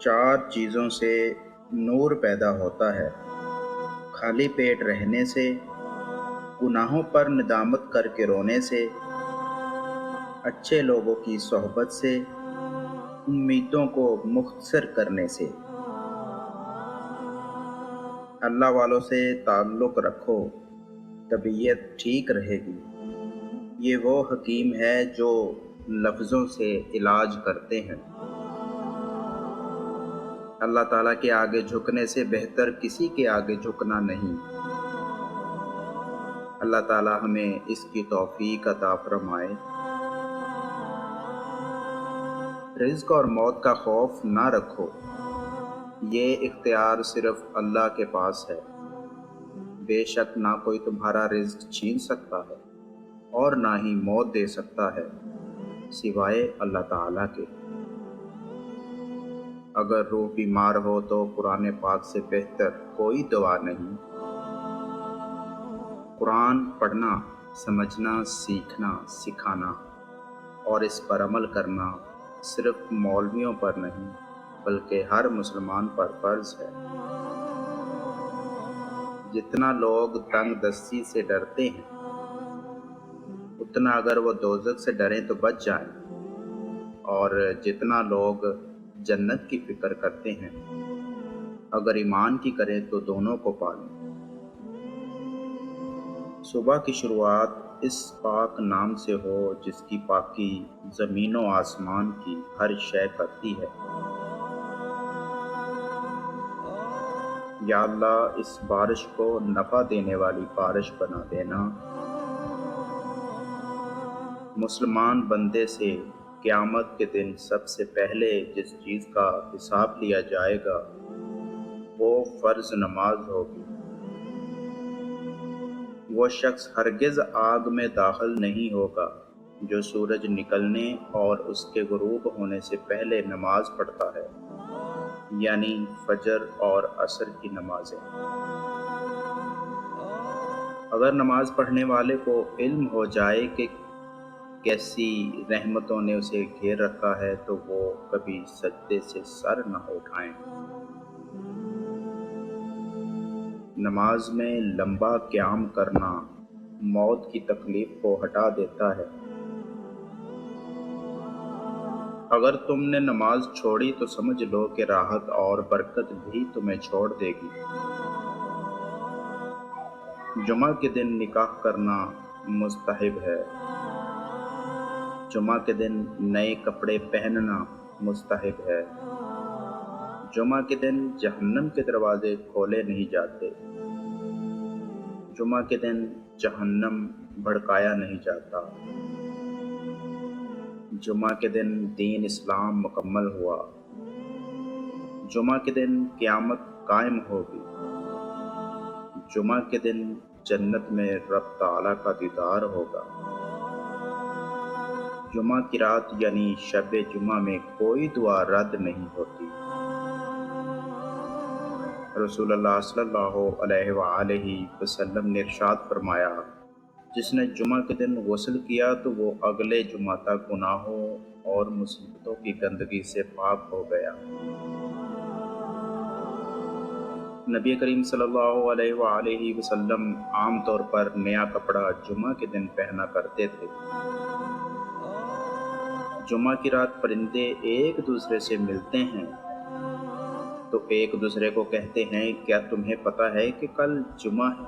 4 چیزوں سے نور پیدا ہوتا ہے: خالی پیٹ رہنے سے، گناہوں پر ندامت کر کے رونے سے، اچھے لوگوں کی صحبت سے، امیدوں کو مختصر کرنے سے۔ اللہ والوں سے تعلق رکھو، طبیعت ٹھیک رہے گی۔ یہ وہ حکیم ہے جو لفظوں سے علاج کرتے ہیں۔ اللہ تعالیٰ کے آگے جھکنے سے بہتر کسی کے آگے جھکنا نہیں۔ اللہ تعالیٰ ہمیں اس کی توفیق عطا فرمائے۔ رزق اور موت کا خوف نہ رکھو، یہ اختیار صرف اللہ کے پاس ہے۔ بے شک نہ کوئی تمہارا رزق چھین سکتا ہے اور نہ ہی موت دے سکتا ہے سوائے اللہ تعالیٰ کے۔ اگر روح بیمار ہو تو قرآن پاک سے بہتر کوئی دوا نہیں۔ قرآن پڑھنا، سمجھنا، سیکھنا، سکھانا اور اس پر عمل کرنا صرف مولویوں پر نہیں بلکہ ہر مسلمان پر فرض ہے۔ جتنا لوگ تنگ دستی سے ڈرتے ہیں، اتنا اگر وہ دوزخ سے ڈریں تو بچ جائیں، اور جتنا لوگ جنت کی فکر کرتے ہیں، اگر ایمان کی کریں تو دونوں کو پالیں۔ صبح کی شروعات اس پاک نام سے ہو جس کی پاکی زمین و آسمان کی ہر شے کرتی ہے۔ یا اللہ، اس بارش کو نفع دینے والی بارش بنا دینا۔ مسلمان بندے سے قیامت کے دن سب سے پہلے جس چیز کا حساب لیا جائے گا وہ فرض نماز ہوگی۔ وہ شخص ہرگز آگ میں داخل نہیں ہوگا جو سورج نکلنے اور اس کے غروب ہونے سے پہلے نماز پڑھتا ہے، یعنی فجر اور عصر کی نمازیں۔ اگر نماز پڑھنے والے کو علم ہو جائے کہ کیسی رحمتوں نے اسے گھیر رکھا ہے تو وہ کبھی سجدے سے سر نہ اٹھائیں۔ نماز میں لمبا قیام کرنا موت کی تکلیف کو ہٹا دیتا ہے۔ اگر تم نے نماز چھوڑی تو سمجھ لو کہ راحت اور برکت بھی تمہیں چھوڑ دے گی۔ جمعہ کے دن نکاح کرنا مستحب ہے۔ جمعہ کے دن نئے کپڑے پہننا مستحب ہے۔ جمعہ کے دن جہنم کے دروازے کھولے نہیں جاتے۔ جمعہ کے دن جہنم بھڑکایا نہیں جاتا۔ جمعہ کے دن دین اسلام مکمل ہوا۔ جمعہ کے دن قیامت قائم ہوگی۔ جمعہ کے دن جنت میں رب تعالیٰ کا دیدار ہوگا۔ جمعہ کی رات یعنی شب جمعہ میں کوئی دعا رد نہیں ہوتی۔ رسول اللہ صلی اللہ علیہ وآلہ وسلم نے ارشاد فرمایا، جس نے جمعہ کے دن غسل کیا تو وہ اگلے جمعہ تک گناہوں اور مصیبتوں کی گندگی سے پاک ہو گیا۔ نبی کریم صلی اللہ علیہ وآلہ وسلم عام طور پر نیا کپڑا جمعہ کے دن پہنا کرتے تھے۔ جمعہ کی رات پرندے ایک دوسرے سے ملتے ہیں تو ایک دوسرے کو کہتے ہیں، کیا تمہیں پتہ ہے کہ کل جمعہ ہے؟